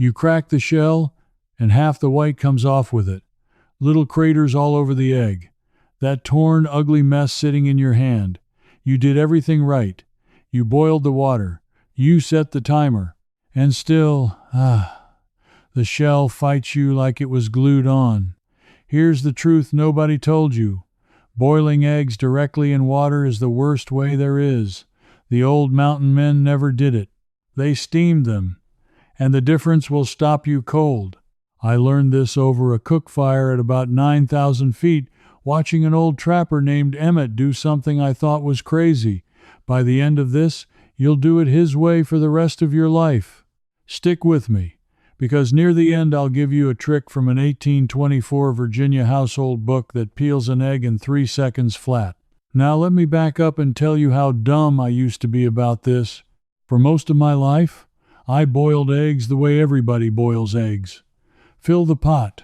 You crack the shell, and half the white comes off with it. Little craters all over the egg. That torn, ugly mess sitting in your hand. You did everything right. You boiled the water. You set the timer. And still, the shell fights you like it was glued on. Here's the truth nobody told you. Boiling eggs directly in water is the worst way there is. The old mountain men never did it. They steamed them. And the difference will stop you cold. I learned this over a cook fire at about 9,000 feet, watching an old trapper named Emmett do something I thought was crazy. By the end of this, you'll do it his way for the rest of your life. Stick with me, because near the end I'll give you a trick from an 1824 Virginia household book that peels an egg in 3 seconds flat. Now let me back up and tell you how dumb I used to be about this. For most of my life, I boiled eggs the way everybody boils eggs. Fill the pot,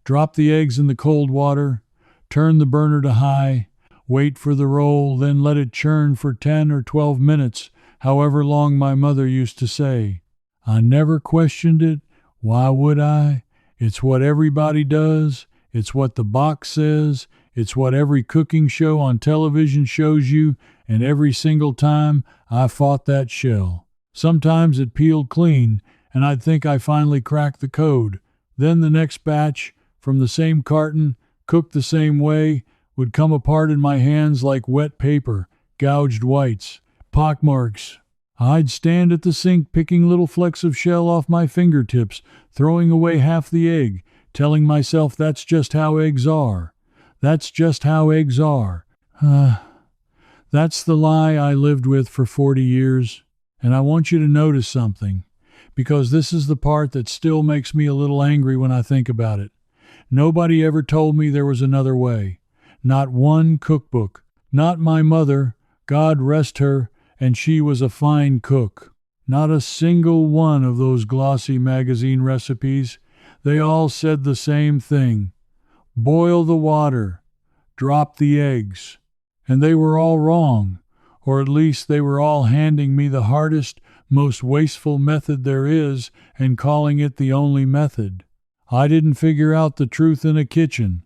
drop the eggs in the cold water, turn the burner to high, wait for the roll, then let it churn for 10 or 12 minutes, however long my mother used to say. I never questioned it. Why would I? It's what everybody does. It's what the box says. It's what every cooking show on television shows you, and every single time I fought that shell. Sometimes it peeled clean, and I'd think I finally cracked the code. Then the next batch, from the same carton, cooked the same way, would come apart in my hands like wet paper, gouged whites, pockmarks. I'd stand at the sink picking little flecks of shell off my fingertips, throwing away half the egg, telling myself that's just how eggs are. That's just how eggs are. That's the lie I lived with for 40 years. And I want you to notice something, because this is the part that still makes me a little angry when I think about it. Nobody ever told me there was another way. Not one cookbook. Not my mother, God rest her, and she was a fine cook. Not a single one of those glossy magazine recipes. They all said the same thing. Boil the water. Drop the eggs. And they were all wrong. Or at least they were all handing me the hardest, most wasteful method there is and calling it the only method. I didn't figure out the truth in a kitchen.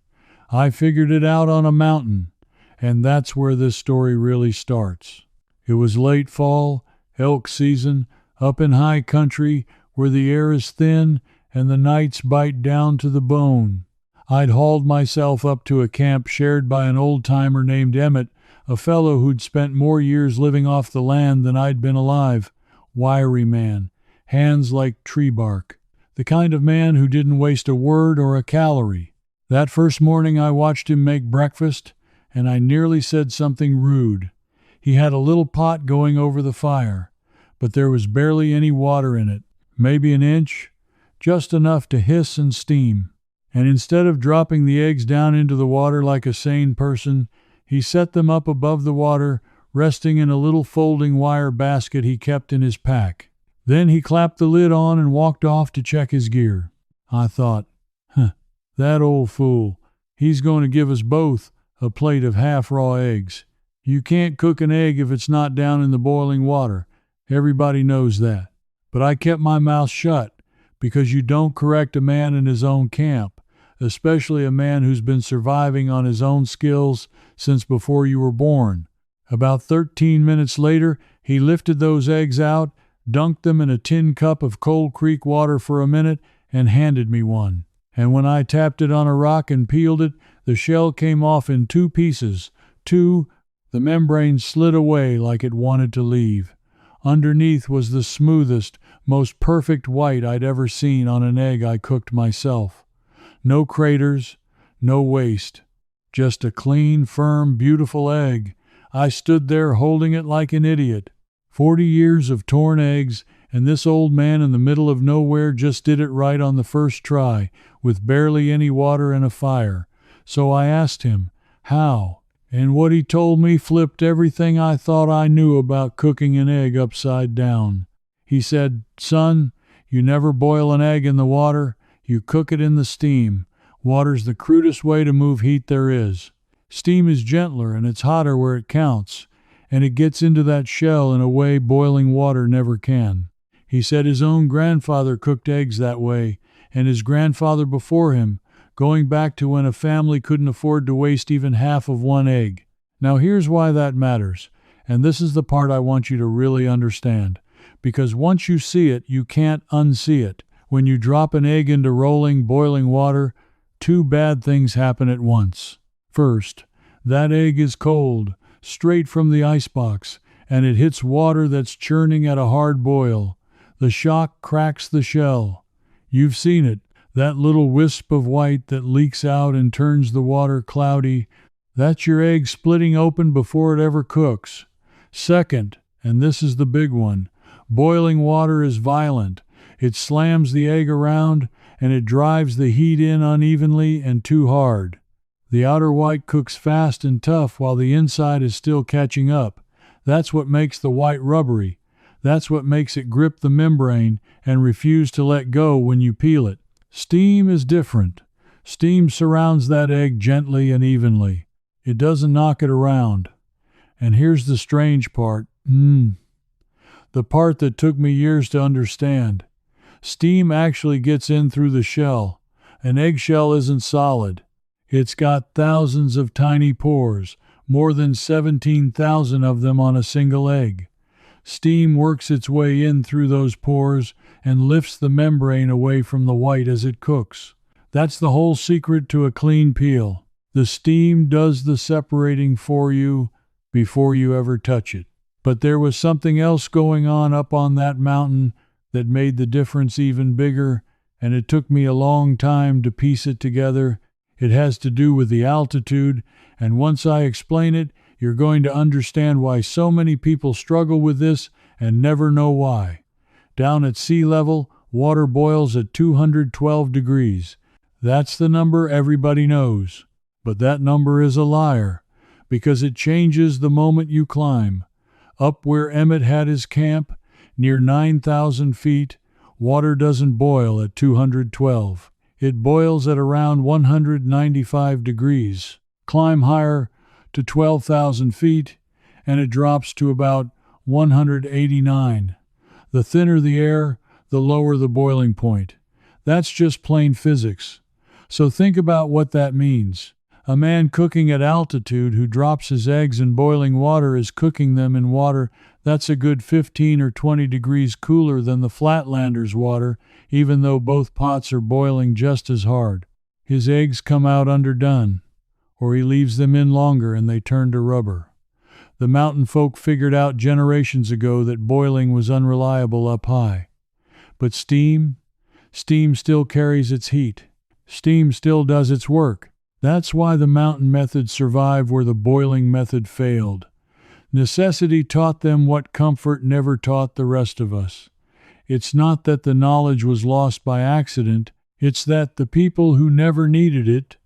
I figured it out on a mountain. And that's where this story really starts. It was late fall, elk season, up in high country where the air is thin and the nights bite down to the bone. I'd hauled myself up to a camp shared by an old-timer named Emmett, a fellow who'd spent more years living off the land than I'd been alive. Wiry man, hands like tree bark. The kind of man who didn't waste a word or a calorie. That first morning I watched him make breakfast, and I nearly said something rude. He had a little pot going over the fire, but there was barely any water in it, maybe an inch, just enough to hiss and steam. And instead of dropping the eggs down into the water like a sane person, he set them up above the water, resting in a little folding wire basket he kept in his pack. Then he clapped the lid on and walked off to check his gear. I thought, that old fool, he's going to give us both a plate of half-raw eggs. You can't cook an egg if it's not down in the boiling water. Everybody knows that. But I kept my mouth shut, because you don't correct a man in his own camp, especially a man who's been surviving on his own skills since before you were born. About 13 minutes later, he lifted those eggs out, dunked them in a tin cup of Cold Creek water for a minute, and handed me one. And when I tapped it on a rock and peeled it, the shell came off in 2 pieces. The membrane slid away like it wanted to leave. Underneath was the smoothest, most perfect white I'd ever seen on an egg I cooked myself. No craters, no waste. Just a clean, firm, beautiful egg. I stood there holding it like an idiot. 40 years of torn eggs, and this old man in the middle of nowhere just did it right on the first try, with barely any water and a fire. So I asked him, how? And what he told me flipped everything I thought I knew about cooking an egg upside down. He said, son, you never boil an egg in the water, you cook it in the steam. Water's the crudest way to move heat there is. Steam is gentler and it's hotter where it counts, and it gets into that shell in a way boiling water never can. He said his own grandfather cooked eggs that way, and his grandfather before him, going back to when a family couldn't afford to waste even half of one egg. Now here's why that matters, and this is the part I want you to really understand. Because once you see it, you can't unsee it. When you drop an egg into rolling, boiling water, two bad things happen at once. First, that egg is cold, straight from the icebox, and it hits water that's churning at a hard boil. The shock cracks the shell. You've seen it, that little wisp of white that leaks out and turns the water cloudy. That's your egg splitting open before it ever cooks. Second, and this is the big one, boiling water is violent. It slams the egg around, and it drives the heat in unevenly and too hard. The outer white cooks fast and tough while the inside is still catching up. That's what makes the white rubbery. That's what makes it grip the membrane and refuse to let go when you peel it. Steam is different. Steam surrounds that egg gently and evenly. It doesn't knock it around. And here's the strange part. The part that took me years to understand. Steam actually gets in through the shell. An eggshell isn't solid. It's got thousands of tiny pores, more than 17,000 of them on a single egg. Steam works its way in through those pores and lifts the membrane away from the white as it cooks. That's the whole secret to a clean peel. The steam does the separating for you before you ever touch it. But there was something else going on up on that mountain that made the difference even bigger, and it took me a long time to piece it together. It has to do with the altitude, and once I explain it, you're going to understand why so many people struggle with this and never know why. Down at sea level, water boils at 212 degrees. That's the number everybody knows. But that number is a liar, because it changes the moment you climb. Up where Emmett had his camp, near 9,000 feet, water doesn't boil at 212. It boils at around 195 degrees. Climb higher to 12,000 feet, and it drops to about 189. The thinner the air, the lower the boiling point. That's just plain physics. So think about what that means. A man cooking at altitude who drops his eggs in boiling water is cooking them in water that's a good 15 or 20 degrees cooler than the Flatlander's water, even though both pots are boiling just as hard. His eggs come out underdone, or he leaves them in longer and they turn to rubber. The mountain folk figured out generations ago that boiling was unreliable up high. But steam still carries its heat. Steam still does its work. That's why the mountain method survived where the boiling method failed. Necessity taught them what comfort never taught the rest of us. It's not that the knowledge was lost by accident, it's that the people who never needed it,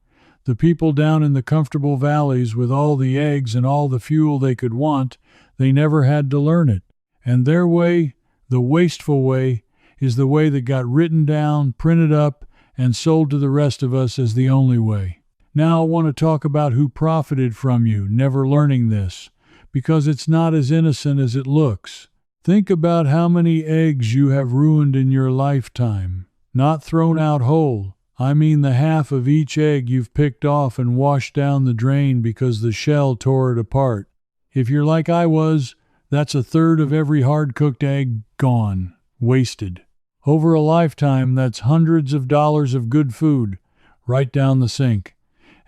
the people down in the comfortable valleys with all the eggs and all the fuel they could want, they never had to learn it. And their way, the wasteful way, is the way that got written down, printed up, and sold to the rest of us as the only way. Now I want to talk about who profited from you never learning this, because it's not as innocent as it looks. Think about how many eggs you have ruined in your lifetime. Not thrown out whole. I mean the half of each egg you've picked off and washed down the drain because the shell tore it apart. If you're like I was, that's a third of every hard-cooked egg gone, wasted. Over a lifetime, that's hundreds of dollars of good food, right down the sink.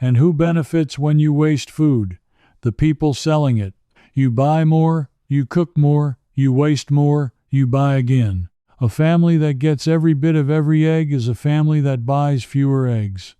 And who benefits when you waste food? The people selling it. You buy more, you cook more, you waste more, you buy again. A family that gets every bit of every egg is a family that buys fewer eggs.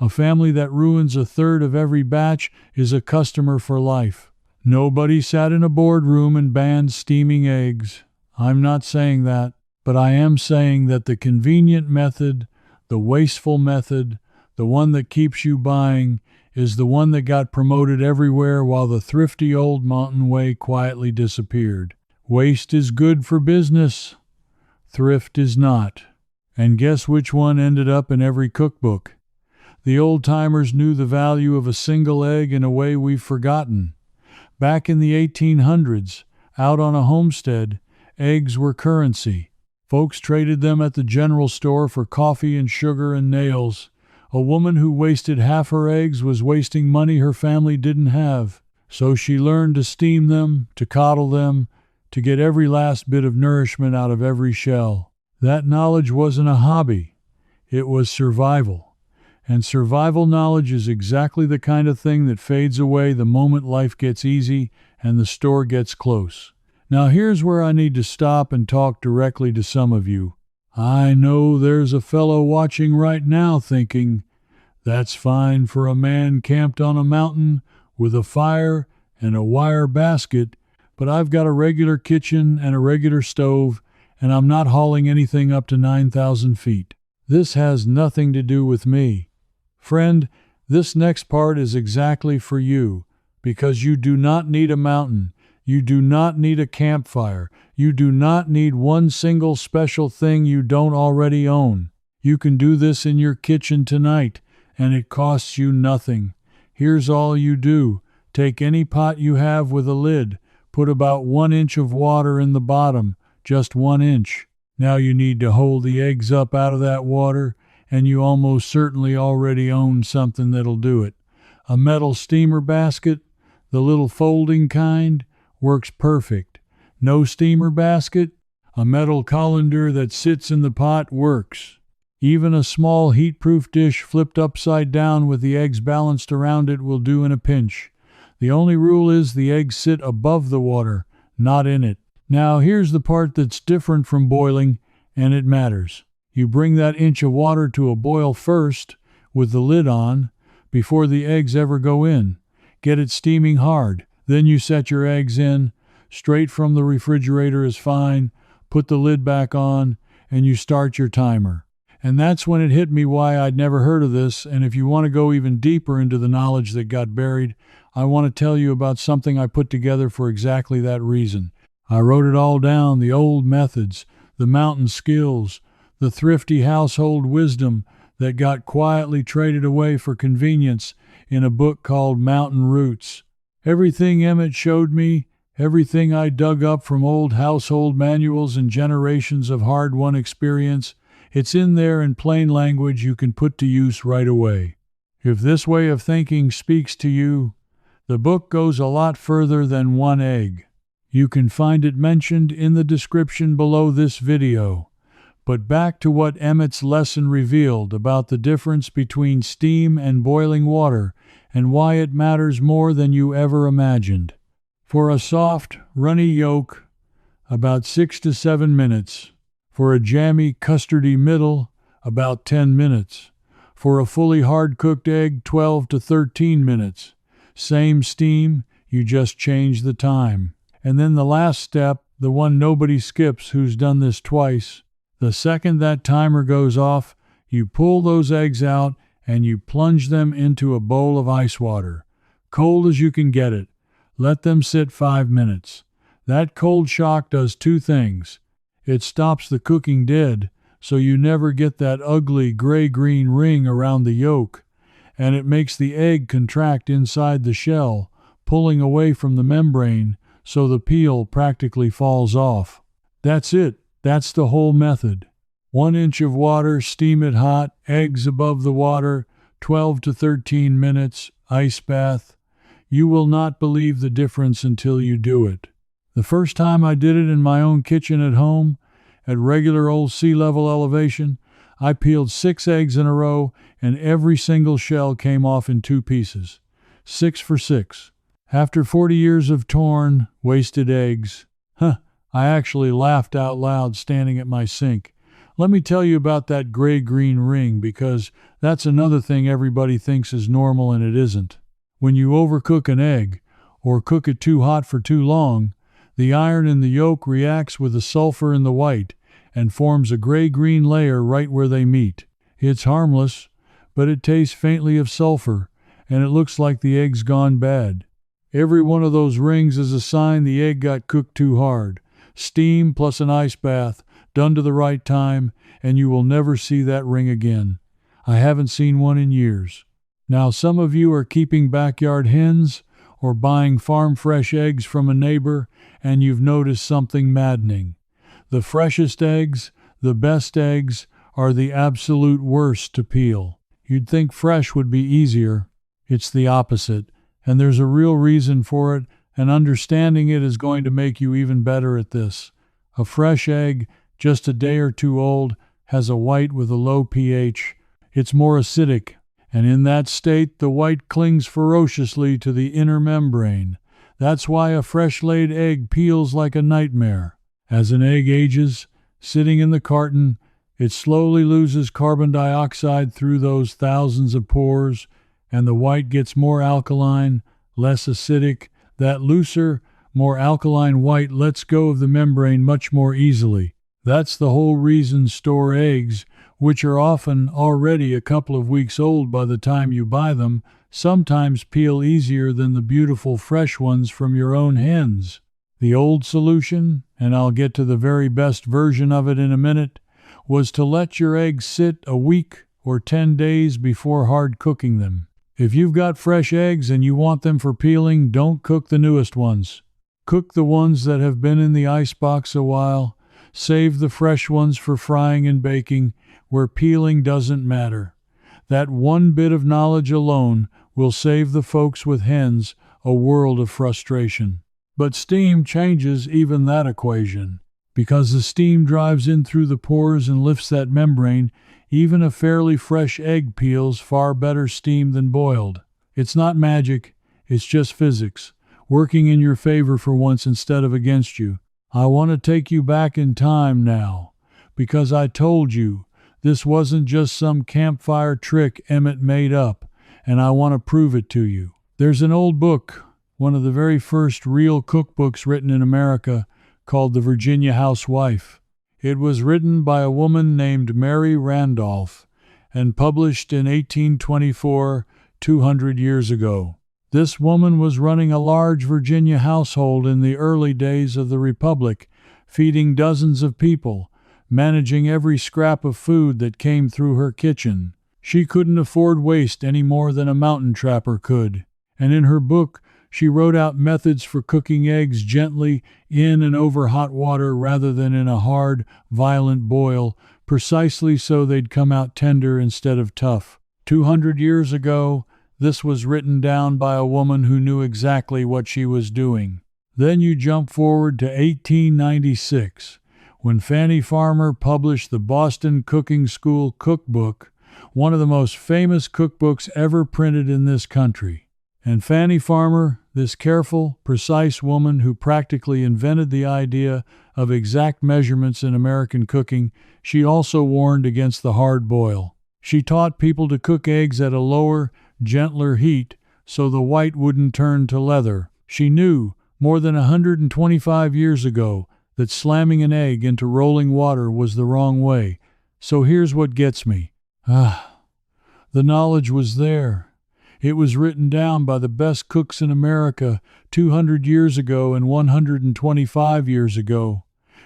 A family that ruins a third of every batch is a customer for life. Nobody sat in a boardroom and banned steaming eggs. I'm not saying that, but I am saying that the convenient method, the wasteful method, the one that keeps you buying, is the one that got promoted everywhere while the thrifty old mountain way quietly disappeared. Waste is good for business. Thrift is not. And guess which one ended up in every cookbook? The old-timers knew the value of a single egg in a way we've forgotten. Back in the 1800s, out on a homestead, eggs were currency. Folks traded them at the general store for coffee and sugar and nails. A woman who wasted half her eggs was wasting money her family didn't have. So she learned to steam them, to coddle them, to get every last bit of nourishment out of every shell. That knowledge wasn't a hobby. It was survival. And survival knowledge is exactly the kind of thing that fades away the moment life gets easy and the store gets close. Now here's where I need to stop and talk directly to some of you. I know there's a fellow watching right now thinking, that's fine for a man camped on a mountain with a fire and a wire basket, but I've got a regular kitchen and a regular stove, and I'm not hauling anything up to 9,000 feet. This has nothing to do with me. Friend, this next part is exactly for you, because you do not need a mountain. You do not need a campfire. You do not need one single special thing you don't already own. You can do this in your kitchen tonight, and it costs you nothing. Here's all you do. Take any pot you have with a lid. Put about 1 inch of water in the bottom, just 1 inch. Now you need to hold the eggs up out of that water, and you almost certainly already own something that'll do it. A metal steamer basket, the little folding kind, works perfect. No steamer basket, a metal colander that sits in the pot works. Even a small heat-proof dish flipped upside down with the eggs balanced around it will do in a pinch. The only rule is the eggs sit above the water, not in it. Now here's the part that's different from boiling, and it matters. You bring that inch of water to a boil first, with the lid on, before the eggs ever go in. Get it steaming hard. Then you set your eggs in. Straight from the refrigerator is fine. Put the lid back on, and you start your timer. And that's when it hit me why I'd never heard of this, and if you want to go even deeper into the knowledge that got buried, I want to tell you about something I put together for exactly that reason. I wrote it all down, the old methods, the mountain skills, the thrifty household wisdom that got quietly traded away for convenience in a book called Mountain Roots. Everything Emmett showed me, everything I dug up from old household manuals and generations of hard-won experience, it's in there in plain language you can put to use right away. If this way of thinking speaks to you, the book goes a lot further than 1 egg. You can find it mentioned in the description below this video. But back to what Emmett's lesson revealed about the difference between steam and boiling water and why it matters more than you ever imagined. For a soft, runny yolk, about 6 to 7 minutes. For a jammy, custardy middle, about 10 minutes. For a fully hard-cooked egg, 12 to 13 minutes. Same steam, you just change the time. And then the last step, the one nobody skips who's done this twice. The second that timer goes off, you pull those eggs out and you plunge them into a bowl of ice water. Cold as you can get it. Let them sit 5 minutes. That cold shock does 2 things. It stops the cooking dead, so you never get that ugly gray-green ring around the yolk, and it makes the egg contract inside the shell, pulling away from the membrane, so the peel practically falls off. That's it. That's the whole method. 1 inch of water, steam it hot, eggs above the water, 12 to 13 minutes, ice bath. You will not believe the difference until you do it. The first time I did it in my own kitchen at home, at regular old sea level elevation, I peeled 6 eggs in a row, and every single shell came off in 2 pieces. 6 for 6. After 40 years of torn, wasted eggs, I actually laughed out loud standing at my sink. Let me tell you about that gray-green ring, because that's another thing everybody thinks is normal and it isn't. When you overcook an egg, or cook it too hot for too long, the iron in the yolk reacts with the sulfur in the white and forms a gray-green layer right where they meet. It's harmless, but it tastes faintly of sulfur, and it looks like the egg's gone bad. Every one of those rings is a sign the egg got cooked too hard. Steam plus an ice bath, done to the right time, and you will never see that ring again. I haven't seen one in years. Now, some of you are keeping backyard hens or buying farm-fresh eggs from a neighbor, and you've noticed something maddening. The freshest eggs, The best eggs are the absolute worst to peel. You'd think fresh would be easier. It's the opposite, and there's a real reason for it, and understanding it is going to make you even better at this. A fresh egg, just a day or two old, has a white with a low pH. It's more acidic, and in that state the white clings ferociously to the inner membrane. That's why a fresh-laid egg peels like a nightmare. As an egg ages, sitting in the carton, it slowly loses carbon dioxide through those thousands of pores, and the white gets more alkaline, less acidic. That looser, more alkaline white lets go of the membrane much more easily. That's the whole reason store eggs, which are often already a couple of weeks old by the time you buy them, sometimes peel easier than the beautiful fresh ones from your own hens. The old solution, and I'll get to the very best version of it in a minute, was to let your eggs sit a week or 10 days before hard cooking them. If you've got fresh eggs and you want them for peeling, don't cook the newest ones. Cook the ones that have been in the icebox a while. Save the fresh ones for frying and baking, where peeling doesn't matter. That one bit of knowledge alone will save the folks with hens a world of frustration. But steam changes even that equation. Because the steam drives in through the pores and lifts that membrane, even a fairly fresh egg peels far better steam than boiled. It's not magic, it's just physics, working in your favor for once instead of against you. I want to take you back in time now, because I told you this wasn't just some campfire trick Emmett made up, and I want to prove it to you. There's an old book, one of the very first real cookbooks written in America, called The Virginia Housewife. It was written by a woman named Mary Randolph and published in 1824, 200 years ago. This woman was running a large Virginia household in the early days of the Republic, feeding dozens of people, managing every scrap of food that came through her kitchen. She couldn't afford waste any more than a mountain trapper could, and in her book she wrote out methods for cooking eggs gently in and over hot water rather than in a hard, violent boil, precisely so they'd come out tender instead of tough. 200 years ago, this was written down by a woman who knew exactly what she was doing. Then you jump forward to 1896, when Fanny Farmer published the Boston Cooking School Cookbook, one of the most famous cookbooks ever printed in this country. And Fanny Farmer, this careful, precise woman who practically invented the idea of exact measurements in American cooking, she also warned against the hard boil. She taught people to cook eggs at a lower, gentler heat so the white wouldn't turn to leather. She knew, more than 125 years ago, that slamming an egg into rolling water was the wrong way. So here's what gets me. The knowledge was there. It was written down by the best cooks in America 200 years ago and 125 years ago.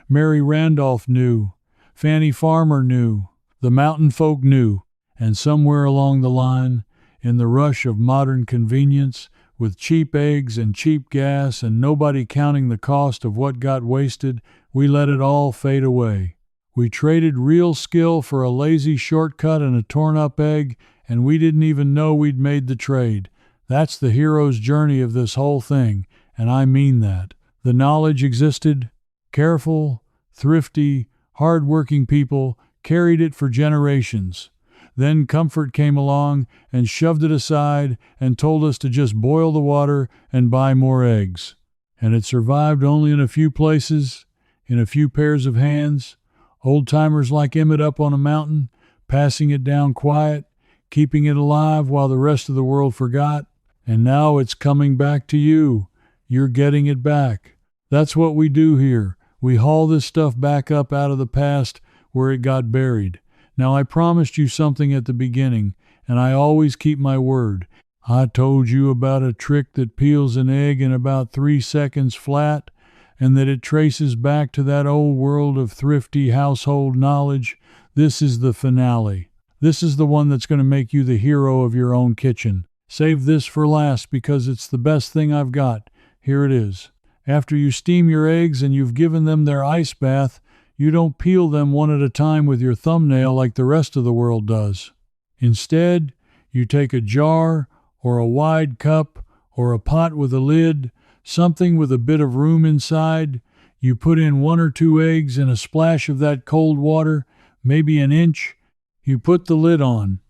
Mary Randolph knew. Fanny Farmer knew. The mountain folk knew. And somewhere along the line, in the rush of modern convenience, with cheap eggs and cheap gas and nobody counting the cost of what got wasted, we let it all fade away. We traded real skill for a lazy shortcut and a torn-up egg, and we didn't even know we'd made the trade. That's the hero's journey of this whole thing, and I mean that. The knowledge existed. Careful, thrifty, hard-working people carried it for generations. Then comfort came along and shoved it aside and told us to just boil the water and buy more eggs. And it survived only in a few places, in a few pairs of hands, old-timers like Emmett up on a mountain, passing it down quiet, keeping it alive while the rest of the world forgot. And now it's coming back to you. You're getting it back. That's what we do here. We haul this stuff back up out of the past where it got buried. Now, I promised you something at the beginning, and I always keep my word. I told you about a trick that peels an egg in about 3 seconds flat, and that it traces back to that old world of thrifty household knowledge. This is the finale. This is the one that's going to make you the hero of your own kitchen. Save this for last because it's the best thing I've got. Here it is. After you steam your eggs and you've given them their ice bath, You don't peel them one at a time with your thumbnail like the rest of the world does. Instead, you take a jar or a wide cup or a pot with a lid, something with a bit of room inside. You put in 1 or 2 eggs and a splash of that cold water, maybe an inch. You put the lid on,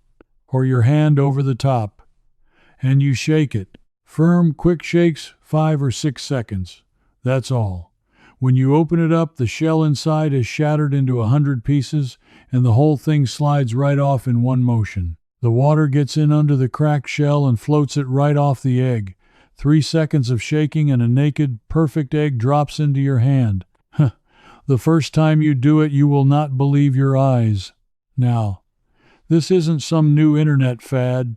or your hand over the top, and you shake it. Firm, quick shakes, 5 or 6 seconds. That's all. When you open it up, the shell inside is shattered into 100 pieces, and the whole thing slides right off in one motion. The water gets in under the cracked shell and floats it right off the egg. 3 seconds of shaking and a naked, perfect egg drops into your hand. The first time you do it, you will not believe your eyes. Now, this isn't some new internet fad,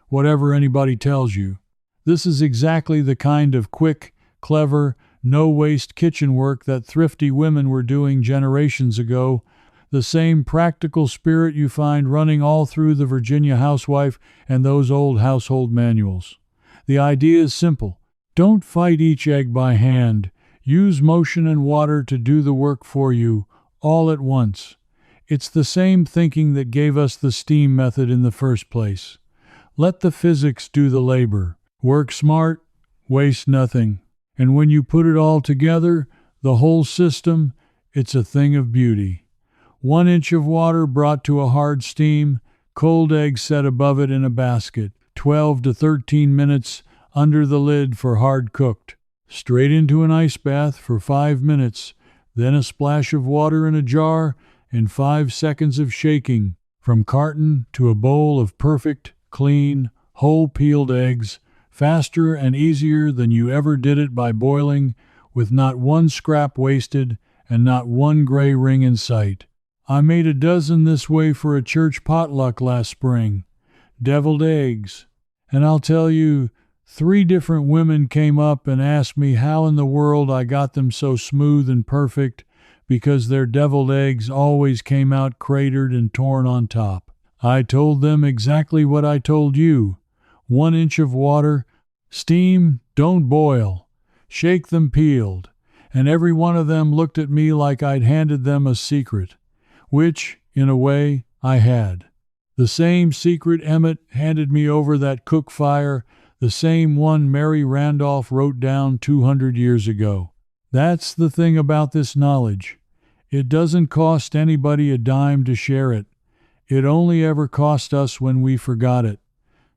whatever anybody tells you. This is exactly the kind of quick, clever, no-waste kitchen work that thrifty women were doing generations ago, the same practical spirit you find running all through the Virginia housewife and those old household manuals. The idea is simple. Don't fight each egg by hand. Use motion and water to do the work for you, all at once. It's the same thinking that gave us the steam method in the first place. Let the physics do the labor. Work smart, waste nothing. And when you put it all together, the whole system, it's a thing of beauty. 1 inch of water brought to a hard steam, cold eggs set above it in a basket, 12 to 13 minutes under the lid for hard cooked. Straight into an ice bath for 5 minutes, then a splash of water in a jar and 5 seconds of shaking. From carton to a bowl of perfect, clean, whole peeled eggs, faster and easier than you ever did it by boiling, with not one scrap wasted and not one gray ring in sight. I made a dozen this way for a church potluck last spring. Deviled eggs. And I'll tell you, 3 different women came up and asked me how in the world I got them so smooth and perfect, because their deviled eggs always came out cratered and torn on top. I told them exactly what I told you. 1 inch of water, steam, don't boil. Shake them peeled. And every one of them looked at me like I'd handed them a secret, which, in a way, I had. The same secret Emmett handed me over that cook fire, the same one Mary Randolph wrote down 200 years ago. That's the thing about this knowledge. It doesn't cost anybody a dime to share it. It only ever cost us when we forgot it.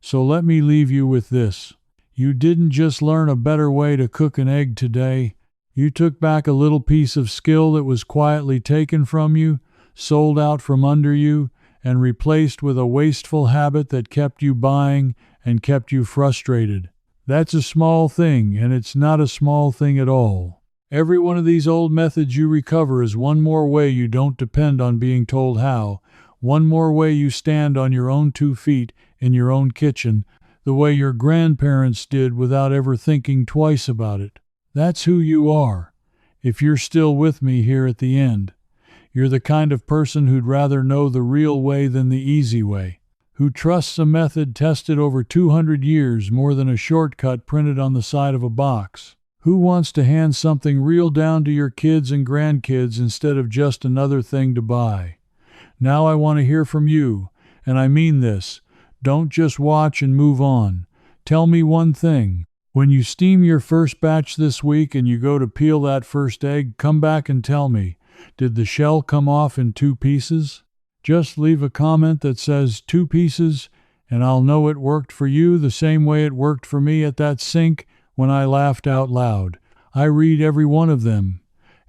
So let me leave you with this. You didn't just learn a better way to cook an egg today. You took back a little piece of skill that was quietly taken from you, sold out from under you, and replaced with a wasteful habit that kept you buying and kept you frustrated. That's a small thing, and it's not a small thing at all. Every one of these old methods you recover is one more way you don't depend on being told how, one more way you stand on your own 2 feet in your own kitchen, the way your grandparents did without ever thinking twice about it. That's who you are, if you're still with me here at the end. You're the kind of person who'd rather know the real way than the easy way, who trusts a method tested over 200 years more than a shortcut printed on the side of a box, who wants to hand something real down to your kids and grandkids instead of just another thing to buy. Now I want to hear from you, and I mean this. Don't just watch and move on. Tell me one thing. When you steam your first batch this week and you go to peel that first egg, come back and tell me, did the shell come off in 2 pieces? Just leave a comment that says 2 pieces, and I'll know it worked for you the same way it worked for me at that sink when I laughed out loud. I read every one of them,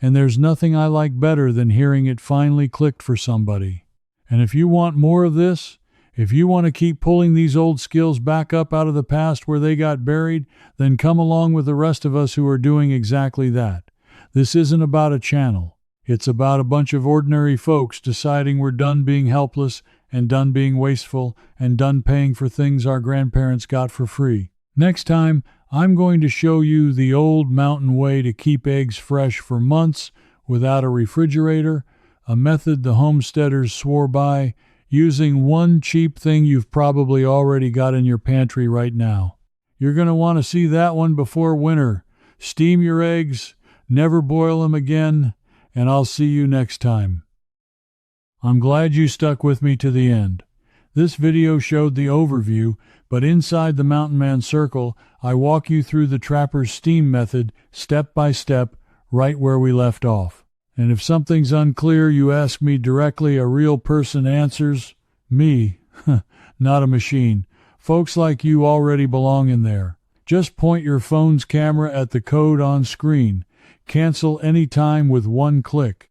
and there's nothing I like better than hearing it finally clicked for somebody. And if you want more of this, if you want to keep pulling these old skills back up out of the past where they got buried, then come along with the rest of us who are doing exactly that. This isn't about a channel. It's about a bunch of ordinary folks deciding we're done being helpless and done being wasteful and done paying for things our grandparents got for free. Next time, I'm going to show you the old mountain way to keep eggs fresh for months without a refrigerator, a method the homesteaders swore by, using one cheap thing you've probably already got in your pantry right now. You're going to want to see that one before winter. Steam your eggs, never boil them again, and I'll see you next time. I'm glad you stuck with me to the end. This video showed the overview, but inside the Mountain Man Circle, I walk you through the trapper's steam method, step by step, right where we left off. And if something's unclear, you ask me directly. A real person answers. Me, not a machine. Folks like you already belong in there. Just point your phone's camera at the code on screen. Cancel any time with one click.